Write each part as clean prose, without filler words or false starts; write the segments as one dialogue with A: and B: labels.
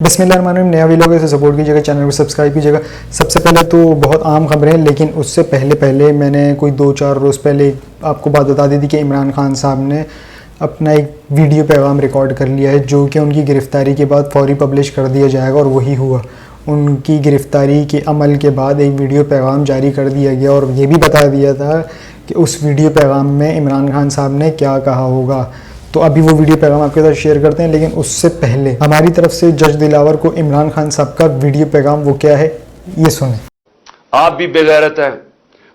A: बिस्मिल्लाहिर्रहमानिर्रहीम। नया वीडियो से सपोर्ट कीजिएगा, चैनल को सब्सक्राइब कीजिएगा। सबसे पहले तो बहुत आम खबरें, लेकिन उससे पहले मैंने कोई 2-4 रोज़ पहले आपको बात बता दी थी कि इमरान खान साहब ने अपना एक वीडियो पैगाम रिकॉर्ड कर लिया है, जो कि उनकी गिरफ़्तारी के बाद फ़ौरी पब्लिश कर दिया जाएगा। और वही हुआ, उनकी गिरफ़्तारी के अमल के बाद एक वीडियो पैगाम जारी कर दिया गया और ये भी बता दिया था कि उस वीडियो पैगाम में इमरान खान साहब ने क्या कहा होगा। तो अभी वो वीडियो पैगाम आपके साथ शेयर करते हैं, लेकिन उससे पहले हमारी तरफ से जज दिलावर को इमरान खान साहब का वीडियो पैगाम वो क्या है ये सुने।
B: आप भी बेगैरत है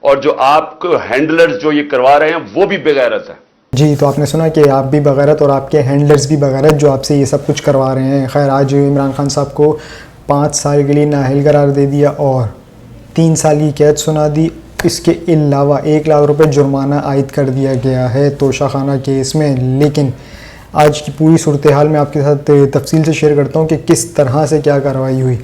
B: और जो आपको हैंडलर्स जो ये करवा रहे हैं वो भी बेगैरत है।
A: जी, तो आपने सुना कि आप भी बगैरत और आपके हैंडलर्स भी बगैरत जो आपसे ये सब कुछ करवा रहे हैं। खैर, आज इमरान खान साहब को 5 साल के लिए नाअहल करार दे दिया और 3 साल की कैद सुना दी। इसके अलावा 1 लाख रुपए जुर्माना आयद कर दिया गया है तोशाखाना केस में। लेकिन आज की पूरी सूरत हाल मैं आपके साथ तफसील से शेयर करता हूँ कि किस तरह से क्या कार्रवाई हुई।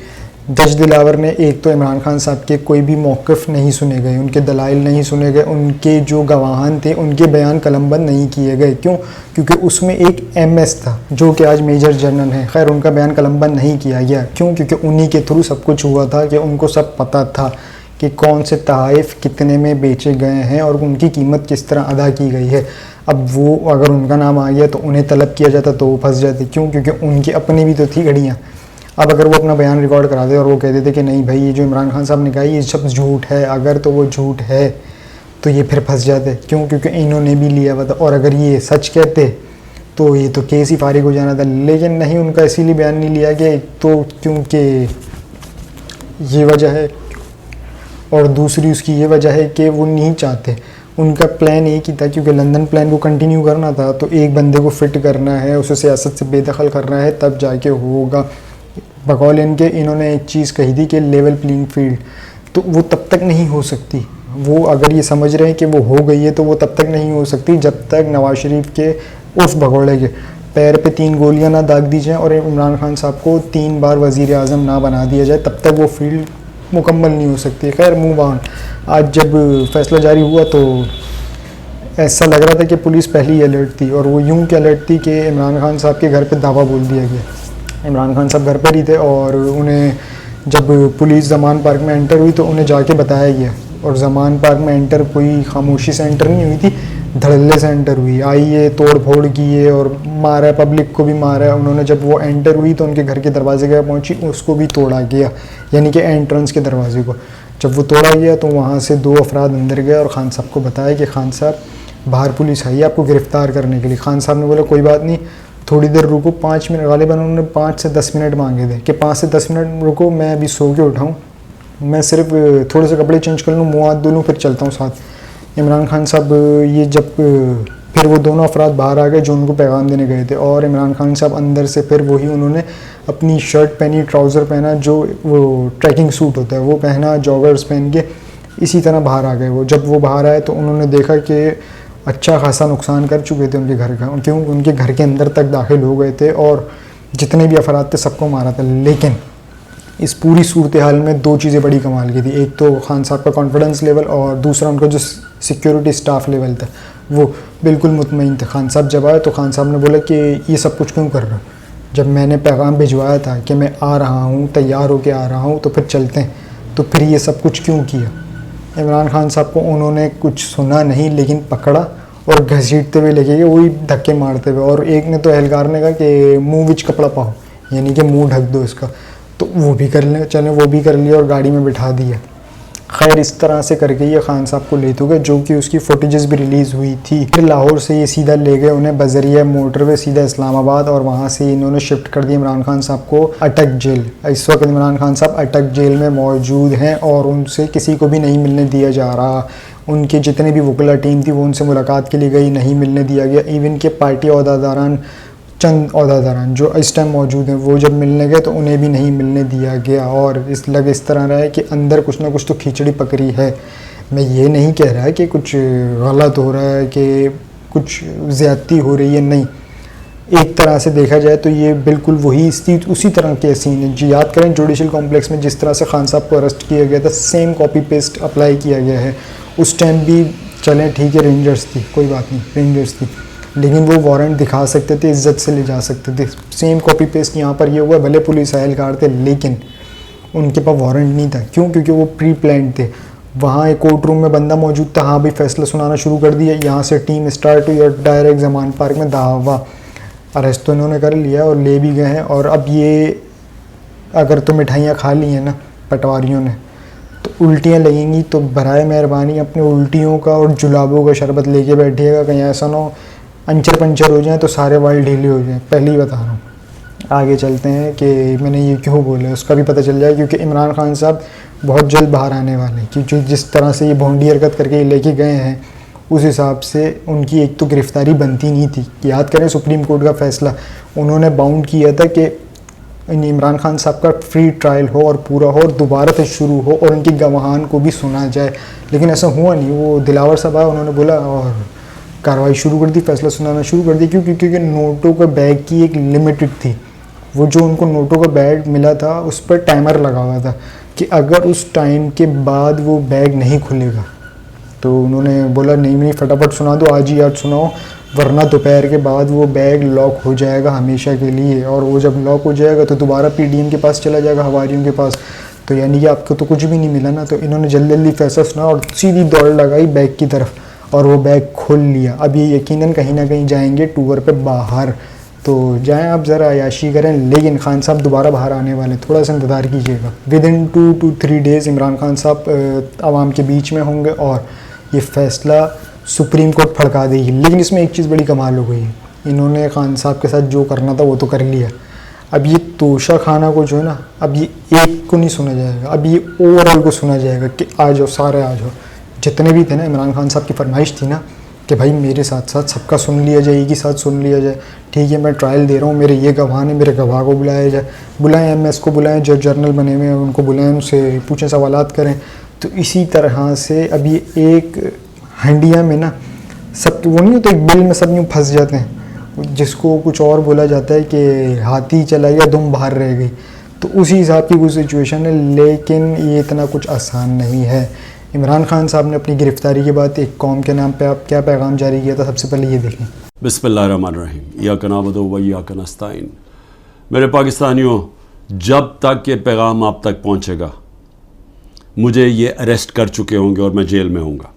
A: जज दिलावर ने एक तो इमरान खान साहब के कोई भी मौक़िफ़ नहीं सुने गए, उनके दलाइल नहीं सुने गए, उनके जो गवाहान थे उनके बयान कलमबंद नहीं किए गए। क्यों? क्योंकि उसमें एक MS था जो कि आज मेजर जनरल है। खैर, उनका बयान कलमबंद नहीं किया गया। क्यों? क्योंकि उन्हीं के थ्रू सब कुछ हुआ था, कि उनको सब पता था कि कौन से तहाइफ कितने में बेचे गए हैं और उनकी कीमत किस तरह अदा की गई है। अब वो अगर उनका नाम आ गया तो उन्हें तलब किया जाता तो वो फंस जाते। क्यों? क्योंकि उनकी अपनी भी तो थी घड़ियाँ। अब अगर वो अपना बयान रिकॉर्ड करा दे और वो कह देते कि नहीं भाई, ये जो इमरान खान साहब ने कहा ये सब झूठ है, अगर तो वो झूठ है तो ये फिर फंस जाते। क्यों? क्योंकि इन्होंने भी लिया हुआ था। और अगर ये सच कहते तो ये तो केस ही फारिग हो जाना था। लेकिन नहीं, उनका इसीलिए बयान नहीं लिया गया, एक तो क्योंकि ये वजह है और दूसरी उसकी ये वजह है कि वो नहीं चाहते। उनका प्लान एक ही था, क्योंकि लंदन प्लान को कंटिन्यू करना था, तो एक बंदे को फिट करना है, उसे सियासत से बेदखल करना है, तब जाके होगा। बकौल इनके इन्होंने एक चीज़ कही थी कि लेवल प्लेइंग फील्ड, तो वो तब तक नहीं हो सकती। वो अगर ये समझ रहे हैं कि वो हो गई है तो वो तब तक नहीं हो सकती जब तक नवाज शरीफ के उस भगोड़े के पैर पे 3 गोलियां ना दाग दी जाएँ और इमरान खान साहब को 3 बार वज़ीर आज़म ना बना दिया जाए, तब तक वो फील्ड मुकम्मल नहीं हो सकती। खैर, मूव ऑन। आज जब फैसला जारी हुआ तो ऐसा लग रहा था कि पुलिस पहले ही अलर्ट थी, और वो यूं कि अलर्ट थी कि इमरान खान साहब के घर पे दावा बोल दिया गया। इमरान खान साहब घर पर ही थे और उन्हें जब पुलिस ज़मान पार्क में एंटर हुई तो उन्हें जाके बताया गया। और ज़मान पार्क में एंटर कोई खामोशी से एंटर नहीं हुई थी, धड़ल्ले से एंटर हुई। आई है, तोड़ फोड़ की है और मारा, पब्लिक को भी मारा। उन्होंने जब वो एंटर हुई तो उनके घर के दरवाजे के पहुंची, उसको भी तोड़ा गया, यानी कि एंट्रेंस के दरवाजे को। जब वो तोड़ा गया तो वहाँ से 2 अफराद अंदर गए और खान साहब को बताया कि खान साहब, बाहर पुलिस आई है आपको गिरफ़्तार करने के लिए। खान साहब ने बोला कोई बात नहीं, थोड़ी देर रुको, 5 मिनट। गालिबन उन्होंने 5 से 10 मिनट मांगे थे कि 5 से 10 मिनट रुको, मैं अभी सो के उठाऊँ, मैं सिर्फ थोड़े से कपड़े चेंज कर लूँ, मुँह हाथ धो लूँ, फिर चलता हूँ साथ। इमरान खान साहब ये जब फिर वो दोनों अफराद बाहर आ गए जो उनको पैगाम देने गए थे, और इमरान खान साहब अंदर से फिर वही उन्होंने अपनी शर्ट पहनी, ट्राउज़र पहना, जो वो ट्रैकिंग सूट होता है वो पहना, जॉगर्स पहन के इसी तरह बाहर आ गए। वो जब वो बाहर आए तो उन्होंने देखा कि अच्छा खासा नुकसान कर चुके थे उनके घर का, क्यों? उनके घर के अंदर तक दाखिल हो गए थे और जितने भी अफराद थे सबको मारा था। लेकिन इस पूरी सूरत हाल में 2 चीज़ें बड़ी कमाल की थी। एक तो खान साहब का कॉन्फिडेंस लेवल और दूसरा उनका जो सिक्योरिटी स्टाफ लेवल था वो बिल्कुल मुतमईन थे। खान साहब जब आए तो खान साहब ने बोला कि ये सब कुछ क्यों कर रहे हो? जब मैंने पैगाम भिजवाया था कि मैं आ रहा हूँ, तैयार होके आ रहा हूँ, तो फिर चलते हैं, तो फिर ये सब कुछ क्यों किया? इमरान खान साहब को उन्होंने कुछ सुना नहीं, लेकिन पकड़ा और घसीटते हुए लेके गए, वही धक्के मारते हुए। और एक ने तो एहलकार ने कहा कि मुँह विच कपड़ा पाओ, यानी कि मुँह ढक दो इसका, तो वो भी कर ले, चले वो भी कर लिया और गाड़ी में बिठा दिया। खैर, इस तरह से करके ये खान साहब को लेते गए, जो कि उसकी फुटेजेस भी रिलीज़ हुई थी। फिर लाहौर से ये सीधा ले गए उन्हें बज़रिया मोटरवे सीधा इस्लामाबाद, और वहाँ से इन्होंने शिफ्ट कर दिया इमरान खान साहब को अटक जेल। इस वक्त इमरान खान साहब अटक जेल में मौजूद हैं और उनसे किसी को भी नहीं मिलने दिया जा रहा। उनके जितने भी वकला टीम थी वो उनसे मुलाकात के लिए गई, नहीं मिलने दिया गया। इवन के पार्टी अहदेदारान, चंद अहदेदारान जो इस टाइम मौजूद हैं, वो जब मिलने गए तो उन्हें भी नहीं मिलने दिया गया। और इस तरह रहा है कि अंदर कुछ ना कुछ तो खिचड़ी पकड़ी है। मैं ये नहीं कह रहा है कि कुछ गलत हो रहा है, कि कुछ ज़्यादती हो रही है, नहीं। एक तरह से देखा जाए तो ये बिल्कुल वही उसी तरह के सीन है। जी, याद करें जुडिशल कॉम्प्लेक्स में जिस तरह से खान साहब को अरेस्ट किया गया था, सेम कॉपी पेस्ट अप्लाई किया गया है। उस टाइम भी चलें ठीक है, रेंजर्स थी, कोई बात नहीं, रेंजर्स थी, लेकिन वो वारंट दिखा सकते थे, इज्जत से ले जा सकते थे। सेम कॉपी पेस्ट यहाँ पर ये हुआ, भले पुलिस एहलकार थे लेकिन उनके पास वारंट नहीं था। क्यों? क्योंकि वो प्री प्लान थे। वहाँ एक कोर्ट रूम में बंदा मौजूद था, हाँ भाई फैसला सुनाना शुरू कर दिया, यहाँ से टीम स्टार्ट हुई और डायरेक्ट जमान पार्क में दावा। अरेस्ट तो इन्होंने कर लिया और ले भी गए हैं। और अब ये अगर तो मिठाइयाँ खा ली हैं ना पटवारियों ने, तो उल्टियाँ लगेंगी, तो बराए मेहरबानी अपने उल्टियों का और जुलाबों का शरबत लेके बैठिएगा, कहीं ऐसा ना हो अंचर पंचर हो जाए तो सारे वाल ढीले हो जाएँ। पहले ही बता रहा हूँ। आगे चलते हैं कि मैंने ये क्यों बोला, उसका भी पता चल जाए, क्योंकि इमरान खान साहब बहुत जल्द बाहर आने वाले हैं। क्योंकि जिस तरह से ये भोंडी हरकत करके लेके गए हैं, उस हिसाब से उनकी एक तो गिरफ्तारी बनती नहीं थी। याद करें सुप्रीम कोर्ट का फैसला, उन्होंने बाउंड किया था कि इमरान खान साहब का फ्री ट्रायल हो और पूरा हो और दोबारा से शुरू हो और उनकी गवाहान को भी सुना जाए, लेकिन ऐसा हुआ नहीं। वो दिलावर साहब आए, उन्होंने बोला और कार्रवाई शुरू कर दी, फैसला सुनाना शुरू कर दिया। क्योंकि नोटों का बैग की एक लिमिटेड थी। वो जो उनको नोटों का बैग मिला था उस पर टाइमर लगा हुआ था कि अगर उस टाइम के बाद वो बैग नहीं खुलेगा, तो उन्होंने बोला नहीं फटाफट सुना दो, आज ही आज सुनाओ, वरना दोपहर के बाद वो बैग लॉक हो जाएगा हमेशा के लिए। और वो जब लॉक हो जाएगा तो दोबारा पीडीएम के पास चला जाएगा, हवारियों के पास, तो यानी कि आपको तो कुछ भी नहीं मिला ना। तो इन्होंने जल्दी जल्दी फैसला सुना और सीधी दौड़ लगाई बैग की तरफ और वो बैग खोल लिया। अब ये यकीनन कहीं ना कहीं जाएंगे टूर पे बाहर, तो जाएं आप ज़रा अयाशी करें, लेकिन खान साहब दोबारा बाहर आने वाले, थोड़ा सा इंतज़ार कीजिएगा। With in 2 to 3 days Imran Khan साहब आवाम के बीच में होंगे और ये फ़ैसला सुप्रीम कोर्ट फड़का देगी। लेकिन इसमें एक चीज़ बड़ी कमाल हो गई है, इन्होंने खान साहब के साथ जो करना था वो तो कर लिया। अब ये तोशा खाना को जो है ना, अब ये एक को नहीं सुना जाएगा, अब ये ओवरऑल को सुना जाएगा कि आ जाओ सारे आ जाओ। जितने भी थे ना, इमरान खान साहब की फरमाइश थी ना कि भाई मेरे साथ साथ सबका सुन लिया जाए, एक ही साथ सुन लिया जाए। ठीक है, मैं ट्रायल दे रहा हूँ, मेरे ये गवाह ने, मेरे गवाह को बुलाया जाए, बुलाएं एमएस को, बुलाएं जो जर्नल बने हुए हैं उनको बुलाएं, उनसे पूछें, सवालात करें। तो इसी तरह से अभी एक हंडिया में ना सब, वो नहीं होता एक बिल में सब यूँ फंस जाते हैं, जिसको कुछ और बोला जाता है कि हाथी चला गया दुम बाहर रह गई, तो उसी हिसाब की कुछ सिचुएशन है। लेकिन ये इतना कुछ आसान नहीं है। इमरान खान साहब ने अपनी गिरफ्तारी के बाद एक कौम के नाम पे आप क्या पैगाम जारी किया था, सबसे पहले ये देखें।
C: बिस्मिल्लाहिर्रहमानिर्रहीम, इय्याका नअबुदु व इय्याका नस्तईन। मेरे पाकिस्तानियों, जब तक ये पैगाम आप तक पहुँचेगा, मुझे ये अरेस्ट कर चुके होंगे और मैं जेल में होऊंगा,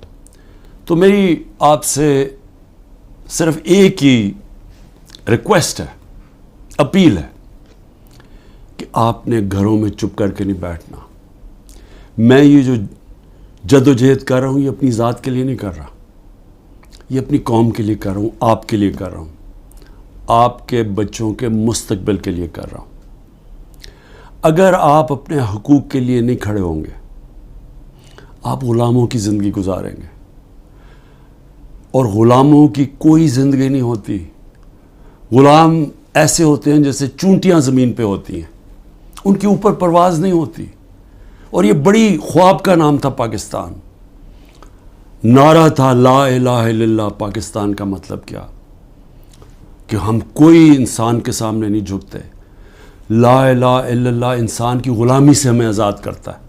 C: तो मेरी आपसे सिर्फ एक ही रिक्वेस्ट है, अपील है कि आपने घरों में चुप करके नहीं बैठना। मैं ये जो जदोजहद कर रहा हूँ, ये अपनी ज़ात के लिए नहीं कर रहा, ये अपनी कौम के लिए कर रहा हूँ, आपके लिए कर रहा हूँ, आपके बच्चों के मुस्तकबिल के लिए कर रहा हूँ। अगर आप अपने हकूक़ के लिए नहीं खड़े होंगे, आप ग़ुलामों की ज़िंदगी गुजारेंगे, और ग़ुलामों की कोई ज़िंदगी नहीं होती। ग़ुलाम ऐसे होते हैं जैसे चूंटियाँ ज़मीन पे होती हैं, उनके ऊपर परवाज़ नहीं होती। और ये बड़ी ख्वाब का नाम था पाकिस्तान, नारा था ला इलाहा इल्लल्लाह। पाकिस्तान का मतलब क्या कि हम कोई इंसान के सामने नहीं झुकते। ला इलाहा इल्लल्लाह इंसान की ग़ुलामी से हमें आज़ाद करता है।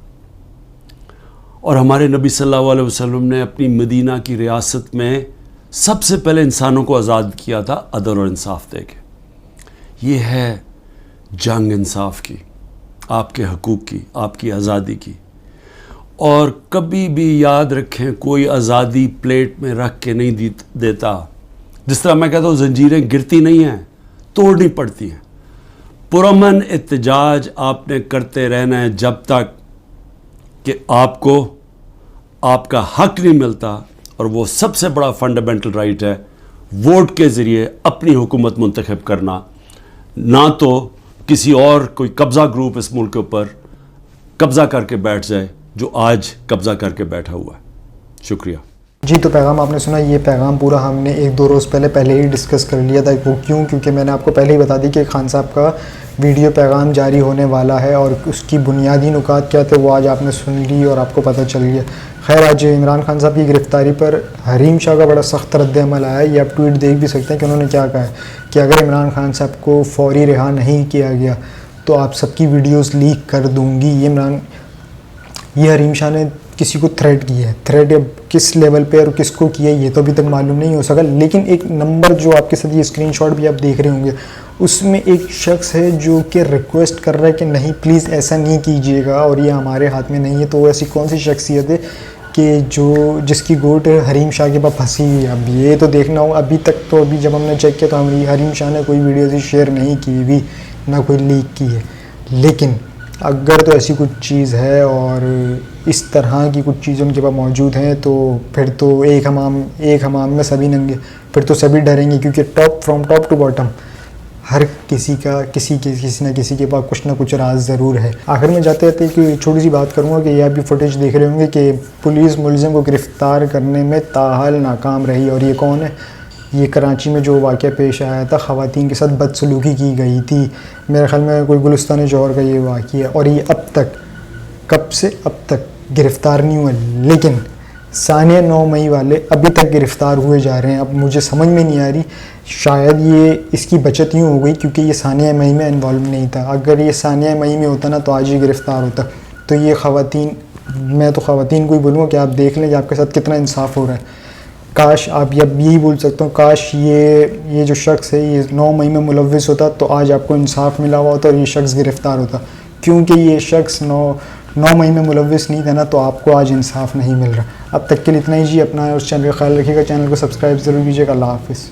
C: और हमारे नबी सल्लल्लाहु अलैहि वसल्लम ने अपनी मदीना की रियासत में सबसे पहले इंसानों को आज़ाद किया था अदल और इंसाफ दे के। ये है जंग इंसाफ की, आपके हकूक़ की, आपकी आज़ादी की। और कभी भी याद रखें, कोई आज़ादी प्लेट में रख के नहीं देता। जिस तरह मैं कहता हूँ जंजीरें गिरती नहीं हैं, तोड़नी पड़ती हैं। पुरअमन एहतजाज आपने करते रहना है जब तक कि आपको आपका हक नहीं मिलता। और वो सबसे बड़ा फंडामेंटल राइट है वोट के ज़रिए अपनी हुकूमत मुंतखब करना, ना तो किसी और कोई कब्ज़ा ग्रुप इस मुल्क के ऊपर कब्ज़ा करके बैठ जाए जो आज कब्ज़ा करके बैठा हुआ है। शुक्रिया
A: जी। तो पैगाम आपने सुना, ये पैगाम पूरा हमने 1-2 रोज़ पहले ही डिस्कस कर लिया था। वो क्यों? क्योंकि मैंने आपको पहले ही बता दी कि खान साहब का वीडियो पैगाम जारी होने वाला है और उसकी बुनियादी नुकात क्या थे वो आज आपने सुन ली और आपको पता चल गया। खैर, आज इमरान खान साहब की गिरफ्तारी पर हरीम शाह का बड़ा सख्त रद्द-ए-अमल आया है। ये आप ट्वीट देख भी सकते हैं कि उन्होंने क्या कहा है कि अगर इमरान खान साहब को फौरी रिहा नहीं किया गया तो आप सबकी वीडियोज़ लीक कर दूँगी। ये हरीम शाह ने किसी को थ्रेट किया है। थ्रेट किस लेवल पे और किसको किया है ये तो अभी तक मालूम नहीं हो सका, लेकिन एक नंबर जो आपके साथ ये स्क्रीनशॉट भी आप देख रहे होंगे उसमें एक शख्स है जो कि रिक्वेस्ट कर रहा है कि नहीं प्लीज़ ऐसा नहीं कीजिएगा और ये हमारे हाथ में नहीं है। तो ऐसी कौन सी शख्सियत है कि जिसकी गोट हरीम शाह के पास फंसी हुई है? अब ये तो देखना हो। अभी तक तो अभी जब हमने चेक किया तो हरीम शाह ने कोई वीडियो से शेयर नहीं की भी, ना कोई लीक की है। लेकिन अगर तो ऐसी कुछ चीज़ है और इस तरह की कुछ चीज़ें उनके पास मौजूद हैं तो फिर तो एक हमाम में सभी नंगे, फिर तो सभी डरेंगे, क्योंकि फ्रॉम टॉप टू बॉटम हर किसी न किसी के पास कुछ ना कुछ राज ज़रूर है। आखिर में जाते जाते कि छोटी सी बात करूँगा कि ये आप भी फुटेज देख रहे होंगे कि पुलिस मुलजिम को गिरफ़्तार करने में ताहाल नाकाम रही। और ये कौन है? ये कराची में जो वाक़या पेश आया था, ख़वातीन के साथ बदसलूकी की गई थी, मेरे ख़्याल में कोई गुलिस्तान जौहर का ये वाक़या, और ये अब तक कब से अब तक गिरफ़्तार नहीं हुए। लेकिन सानिया 9 मई वाले अभी तक गिरफ़्तार हुए जा रहे हैं। अब मुझे समझ में नहीं आ रही, शायद ये इसकी बचत यूँ हो गई क्योंकि ये सानिया मई में इन्वॉल्व नहीं था। अगर ये सानिया मई में होता ना तो आज ही गिरफ़्तार होता। तो ये ख़वातीन, मैं तो ख़वातीन को ही बोलूँगा कि आप देख लें कि आपके साथ कितना इंसाफ हो रहा है। काश आप यही बोल सकता हूँ, काश ये जो शख्स है ये 9 मई में मुलव्विस होता तो आज आपको इंसाफ मिला हुआ होता और ये शख्स गिरफ़्तार होता। क्योंकि ये शख्स 9 मई में मुलव्विस नहीं था ना तो आपको आज इंसाफ नहीं मिल रहा। अब तक के लिए इतना ही जी। अपना उस चैनल का ख्याल रखिएगा, चैनल को सब्सक्राइब ज़रूर कीजिएगा। अल्लाह हाफ़िज़।